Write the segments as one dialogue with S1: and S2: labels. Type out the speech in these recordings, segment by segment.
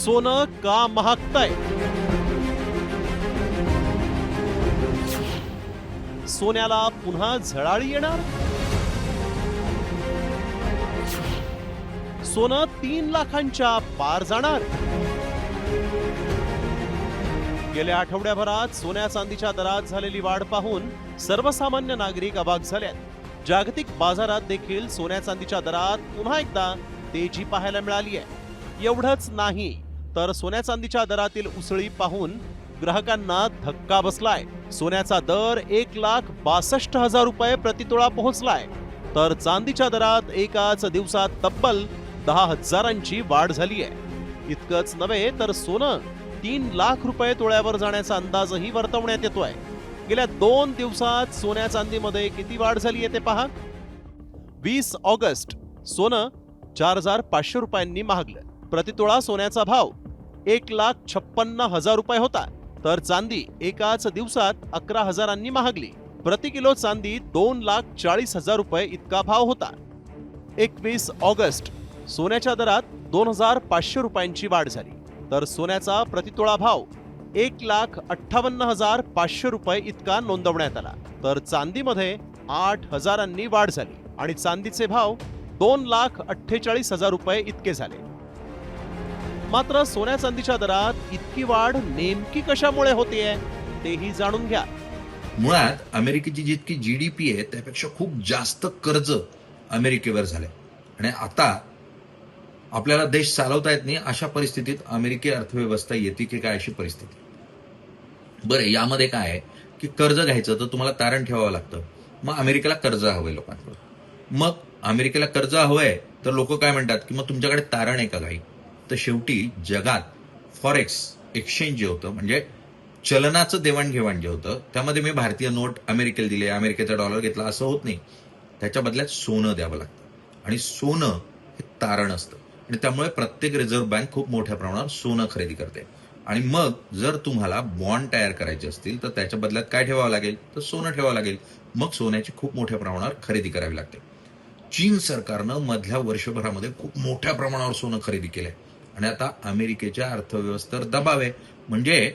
S1: सोनं का महागतंय? सोन्याला पुन्हा झळाळी येणार? सोनं 3 लाखांच्या पार जाणार? गेल्या आठवड्याभरात सोन्या चांदीच्या दरात झालेली वाढ पाहून सर्वसामान्य नागरिक अवाक झालेत। जागतिक बाजारात देखील सोन्या चांदीच्या दरात पुन्हा एकदा तेजी पाहायला मिळाली आहे। एवढंच नाही तर सोन्या चांदीच्या दरातील उसळी पाहून ग्राहकांना धक्का बसलाय। सोन्याचा दर 1,62,000 रुपये प्रतितोळा पोहोचलाय, तर चांदीच्या दरात एकाच दिवसात तब्बल 10,000ची वाढ झाली आहे। इतकंच नव्हे तर सोनं 3 लाख रुपये तोळ्यावर जाण्याचा अंदाजही वर्तवण्यात येतोय। गेल्या 2 दिवसात सोन्या चांदीमध्ये किती वाढ झाली आहे ते पहा। 20 ऑगस्ट सोनं 4,500 रुपयांनी महागलं। प्रतितोळा सोन्याचा भाव 1,56,000 रुपये होता, तर चांदी एकाच दिवसात 11,000 महागली। प्रति किलो चांदी 2,40,000 रुपये इतका भाव होता। 21 ऑगस्ट सोन्याच्या दरात 2,500 रुपयांची वाढ झाली, तर सोन्याचा प्रतितोळा भाव 1,58,500 रुपये इतका नोंदवण्यात आला, तर चांदीमध्ये 8,000 वाढ झाली आणि चांदीचे भाव 2,48,000 रुपये इतके झाले। मात्र सोन्या चांदीच्या दरात इतकी वाढ नेमकी कशामुळे होतीये तेही जाणून घ्या।
S2: मुळात अमेरिकेची जितकी जीडीपी आहे त्यापेक्षा खूप जास्त कर्ज अमेरिकेवर झाले आणि आता आपल्याला देश चालवता येत नाही, अशा परिस्थितीत अमेरिकी अर्थव्यवस्था येते की काय अशी परिस्थिती। बरं, यामध्ये काय आहे की कर्ज घ्यायचं तर तुम्हाला तारण ठेवावं लागतं। मग अमेरिकेला कर्ज हवंय लोकांकडून, मग अमेरिकेला कर्ज हवंय तर लोक काय म्हणतात की मग तुमच्याकडे तारण आहे का काही? तर शेवटी जगात फॉरेक्स एक्सचेंज जे होतं, म्हणजे चलनाचं देवाणघेवाण जे होतं, त्यामध्ये मी भारतीय नोट अमेरिकेला दिले, अमेरिकेचा डॉलर घेतला असं होत नाही। त्याच्या बदल्यात सोनं द्यावं लागतं आणि सोनं हे तारण असतं आणि त्यामुळे प्रत्येक रिझर्व्ह बँक खूप मोठ्या प्रमाणावर सोनं खरेदी करते। आणि मग जर तुम्हाला बॉन्ड तयार करायचे असतील तर त्याच्या बदल्यात काय ठेवावं लागेल? तर सोनं ठेवावं लागेल। मग सोन्याची खूप मोठ्या प्रमाणावर खरेदी करावी लागते। चीन सरकारनं मधल्या वर्षभरामध्ये खूप मोठ्या प्रमाणावर सोनं खरेदी केलंय आणि आता अमेरिकेच्या अर्थव्यवस्थेवर दबाव आहे, म्हणजे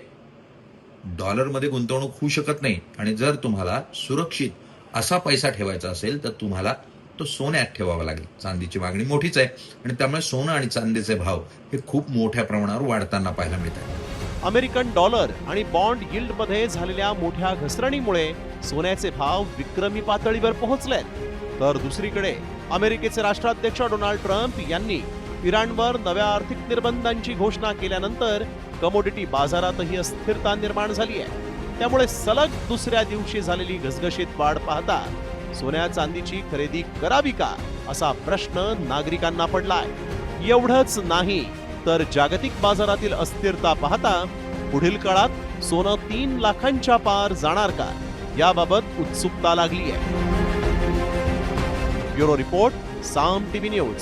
S2: डॉलरमध्ये गुंतवणूक होऊ शकत नाही आणि जर तुम्हाला सुरक्षित असा पैसा ठेवायचा असेल तर तुम्हाला तो सोन्यात ठेवावा लागेल। चांदीची मागणी मोठीच आहे आणि त्यामुळे सोनं आणि चांदीचे भाव हे खूप मोठ्या प्रमाणावर वाढताना पाहायला मिळतात।
S1: अमेरिकन डॉलर आणि बॉन्ड यील्ड मध्ये झालेल्या मोठ्या घसरणीमुळे सोन्याचे भाव विक्रमी पातळीवर पोहोचलेत, तर दुसरीकडे अमेरिकेचे राष्ट्राध्यक्ष डोनाल्ड ट्रम्प यांनी इराणवर नव्या आर्थिक निर्बंधांची घोषणा केल्यानंतर कमोडिटी बाजारातही अस्थिरता निर्माण झाली आहे। त्यामुळे सलग दुसऱ्या दिवशी झालेली घसघशीत वाढ पाहता सोन्या चांदीची खरेदी करावी का असा प्रश्न नागरिकांना पडलाय। एवढंच नाही तर जागतिक बाजारातील अस्थिरता पाहता पुढील काळात सोनं 3 लाखांच्या पार जाणार का याबाबत उत्सुकता लागली आहे। ब्युरो रिपोर्ट, साम टीव्ही न्यूज।